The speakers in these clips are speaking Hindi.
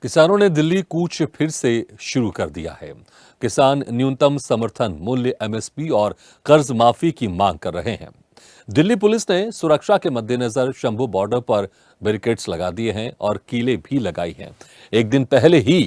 किसानों ने दिल्ली कूच फिर से शुरू कर दिया है। किसान न्यूनतम समर्थन मूल्य एमएसपी और कर्ज माफी की मांग कर रहे हैं। दिल्ली पुलिस ने सुरक्षा के मद्देनजर शंभू बॉर्डर पर बैरिकेड्स लगा दिए हैं और कीलें भी लगाई हैं। एक दिन पहले ही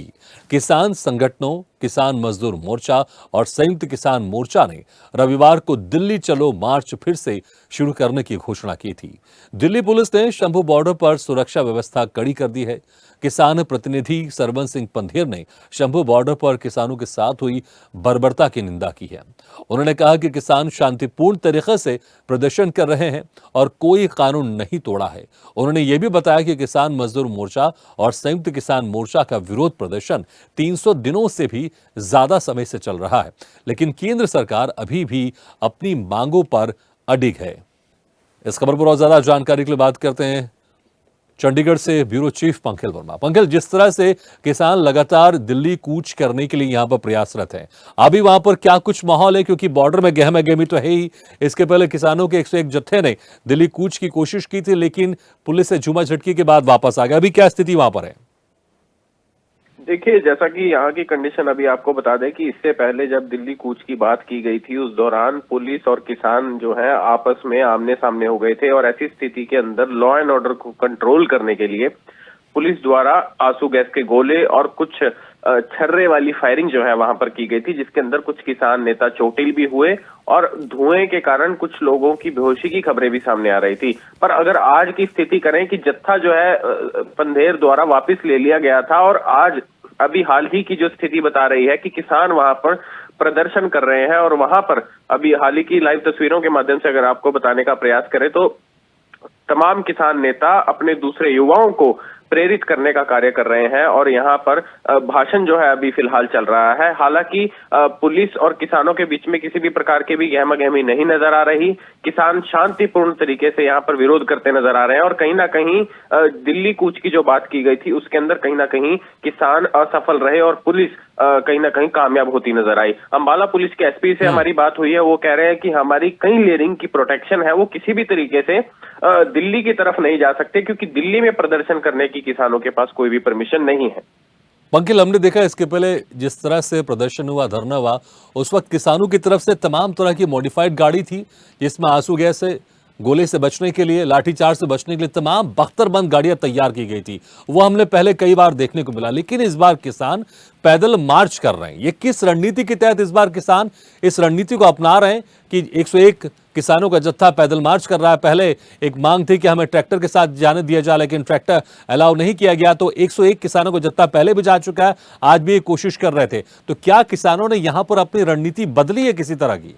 किसान संगठनों, किसान मजदूर मोर्चा और संयुक्त किसान मोर्चा ने रविवार को दिल्ली चलो मार्च फिर से शुरू करने की घोषणा की थी। दिल्ली पुलिस ने शंभू बॉर्डर पर सुरक्षा व्यवस्था कड़ी कर दी है। किसान प्रतिनिधि सरवन सिंह पंधेर ने शंभू बॉर्डर पर किसानों के साथ हुई बर्बरता की निंदा की है। उन्होंने कहा कि किसान शांतिपूर्ण तरीके से प्रदर्शन कर रहे हैं और कोई कानून नहीं तोड़ा है। उन्होंने यह भी बताया कि किसान मजदूर मोर्चा और संयुक्त किसान मोर्चा का विरोध प्रदर्शन 300 दिनों से भी ज्यादा समय से चल रहा है, लेकिन केंद्र सरकार अभी भी अपनी मांगों पर अडिग है। इस खबर पर और ज्यादा जानकारी के लिए बात करते हैं चंडीगढ़ से ब्यूरो चीफ पंकज वर्मा। पंकज, जिस तरह से किसान लगातार दिल्ली कूच करने के लिए यहां पर प्रयासरत हैं, अभी वहां पर क्या कुछ माहौल है? क्योंकि बॉर्डर में गहमा गहमी तो है ही। इसके पहले किसानों के 101 जत्थे ने दिल्ली कूच की कोशिश की थी, लेकिन पुलिस से झूमा झटकी के बाद वापस आ गया। अभी क्या स्थिति वहां पर है? देखिए, जैसा कि यहाँ की कंडीशन अभी आपको बता दें कि इससे पहले जब दिल्ली कूच की बात की गई थी, उस दौरान पुलिस और किसान जो है आपस में आमने सामने हो गए थे और ऐसी स्थिति के अंदर लॉ एंड ऑर्डर को कंट्रोल करने के लिए पुलिस द्वारा आंसू गैस के गोले और कुछ छर्रे वाली फायरिंग जो है वहां पर की गई थी, जिसके अंदर कुछ किसान नेता चोटिल भी हुए और धुएं के कारण कुछ लोगों की बेहोशी की खबरें भी सामने आ रही थी। पर अगर आज की स्थिति करें कि जत्था जो है पंधेर द्वारा वापस ले लिया गया था और आज अभी हाल ही की जो स्थिति बता रही है कि किसान वहां पर प्रदर्शन कर रहे हैं और वहां पर अभी हाल ही की लाइव तस्वीरों के माध्यम से अगर आपको बताने का प्रयास करें तो तमाम किसान नेता अपने दूसरे युवाओं को प्रेरित करने का कार्य कर रहे हैं और यहाँ पर भाषण जो है अभी फिलहाल चल रहा है। हालांकि पुलिस और किसानों के बीच में किसी भी प्रकार की भी गहमा-गहमी नहीं नजर आ रही। किसान शांतिपूर्ण तरीके से यहाँ पर विरोध करते नजर आ रहे हैं और कहीं ना कहीं दिल्ली कूच की जो बात की गई थी उसके अंदर कहीं ना कहीं किसान असफल रहे और पुलिस कहीं ना कहीं कामयाब होती नजर आई। अंबाला पुलिस के एसपी से हमारी बात हुई है, वो कह रहे हैं कि हमारी कई लेयरिंग की प्रोटेक्शन है, वो किसी भी तरीके से दिल्ली की तरफ नहीं जा सकते क्योंकि दिल्ली में प्रदर्शन करने की किसानों के पास कोई भी परमिशन नहीं है। पंकज, हमने देखा इसके पहले जिस तरह से प्रदर्शन हुआ, धरना हुआ, उस वक्त किसानों की तरफ से तमाम तरह की मॉडिफाइड गाड़ी थी, जिसमें आंसू गैस से, गोले से बचने के लिए, लाठीचार्ज से बचने के लिए तमाम बख्तरबंद गाड़ियां तैयार की गई थी। वो हमने पहले कई बार देखने को मिला, लेकिन इस बार किसान पैदल मार्च कर रहे हैं। ये किस रणनीति के तहत इस बार किसान इस रणनीति को अपना रहे हैं कि 101 किसानों का जत्था पैदल मार्च कर रहा है? पहले एक मांग थी कि हमें ट्रैक्टर के साथ जाने दिया जाए, लेकिन ट्रैक्टर अलाउ नहीं किया गया, तो 101 किसानों का जत्था पहले भी जा चुका है, आज भी ये कोशिश कर रहे थे। तो क्या किसानों ने यहां पर अपनी रणनीति बदली है किसी तरह की?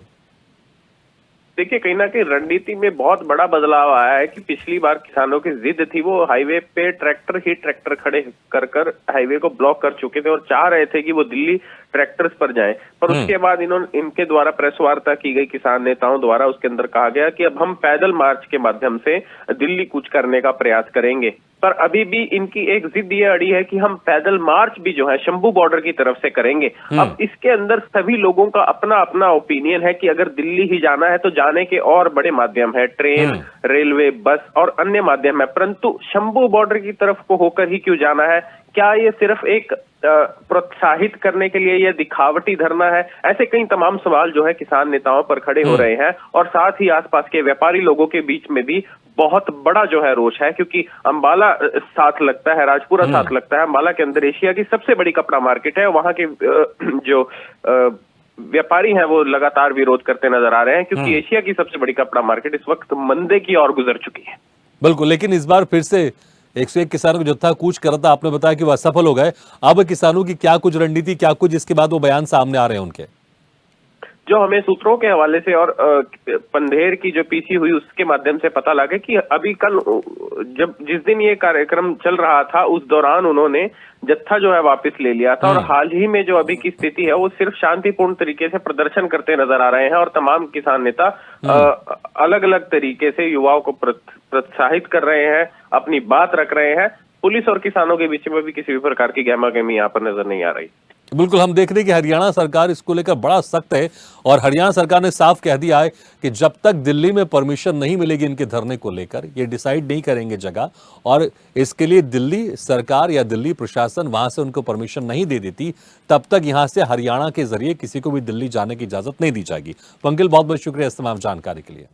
देखिए, कहीं ना कहीं रणनीति में बहुत बड़ा बदलाव आया है कि पिछली बार किसानों की जिद थी, वो हाईवे पे ट्रैक्टर खड़े कर हाईवे को ब्लॉक कर चुके थे और चाह रहे थे कि वो दिल्ली ट्रैक्टर्स पर जाएं। पर उसके बाद इनके द्वारा प्रेस वार्ता की गई किसान नेताओं द्वारा, उसके अंदर कहा गया कि अब हम पैदल मार्च के माध्यम से दिल्ली कूच करने का प्रयास करेंगे। पर अभी भी इनकी एक जिद ये अड़ी है कि हम पैदल मार्च भी जो है शंभू बॉर्डर की तरफ से करेंगे। अब इसके अंदर सभी लोगों का अपना अपना ओपिनियन है कि अगर दिल्ली ही जाना है तो जाने के और बड़े माध्यम है, ट्रेन, रेलवे, बस और अन्य माध्यम है, परंतु शंभू बॉर्डर की तरफ को होकर ही क्यों जाना है? क्या ये सिर्फ एक प्रोत्साहित करने के लिए यह दिखावटी धरना है? ऐसे कई तमाम सवाल जो है किसान नेताओं पर खड़े हो रहे हैं और साथ ही आसपास के व्यापारी लोगों के बीच में भी बहुत बड़ा जो है रोष है, क्योंकि अंबाला साथ लगता है, राजपुरा साथ लगता है। अंबाला के अंदर एशिया की सबसे बड़ी कपड़ा मार्केट है, वहां के जो व्यापारी हैं वो लगातार विरोध करते नजर आ रहे हैं क्योंकि एशिया की सबसे बड़ी कपड़ा मार्केट इस वक्त मंदे की ओर गुजर चुकी है। बिल्कुल, लेकिन इस बार फिर से 101 किसानों का जत्था कूच कर रहा था, आपने बताया कि वो असफल हो गए। अब किसानों की क्या कुछ रणनीति, क्या कुछ इसके बाद वो बयान सामने आ रहे हैं उनके? जो हमें सूत्रों के हवाले से और पंधेर की जो पीसी हुई उसके माध्यम से पता लगा कि अभी कल जिस दिन ये कार्यक्रम चल रहा था उस दौरान उन्होंने जत्था जो है वापस ले लिया था और हाल ही में जो अभी की स्थिति है वो सिर्फ शांतिपूर्ण तरीके से प्रदर्शन करते नजर आ रहे हैं और तमाम किसान नेता अलग अलग तरीके से युवाओं को प्रोत्साहित कर रहे हैं, अपनी बात रख रहे हैं। पुलिस और किसानों के बीच में भी किसी भी प्रकार की गहमा गहमी यहाँ पर नजर नहीं आ रही। बिल्कुल, हम देख रहे हैं कि हरियाणा सरकार इसको लेकर बड़ा सख्त है और हरियाणा सरकार ने साफ कह दिया है कि जब तक दिल्ली में परमिशन नहीं मिलेगी इनके धरने को लेकर, ये डिसाइड नहीं करेंगे जगह, और इसके लिए दिल्ली सरकार या दिल्ली प्रशासन वहां से उनको परमिशन नहीं दे देती, तब तक यहां से हरियाणा के जरिए किसी को भी दिल्ली जाने की इजाजत नहीं दी जाएगी। पंकिल, बहुत बहुत शुक्रिया इस तमाम जानकारी के लिए।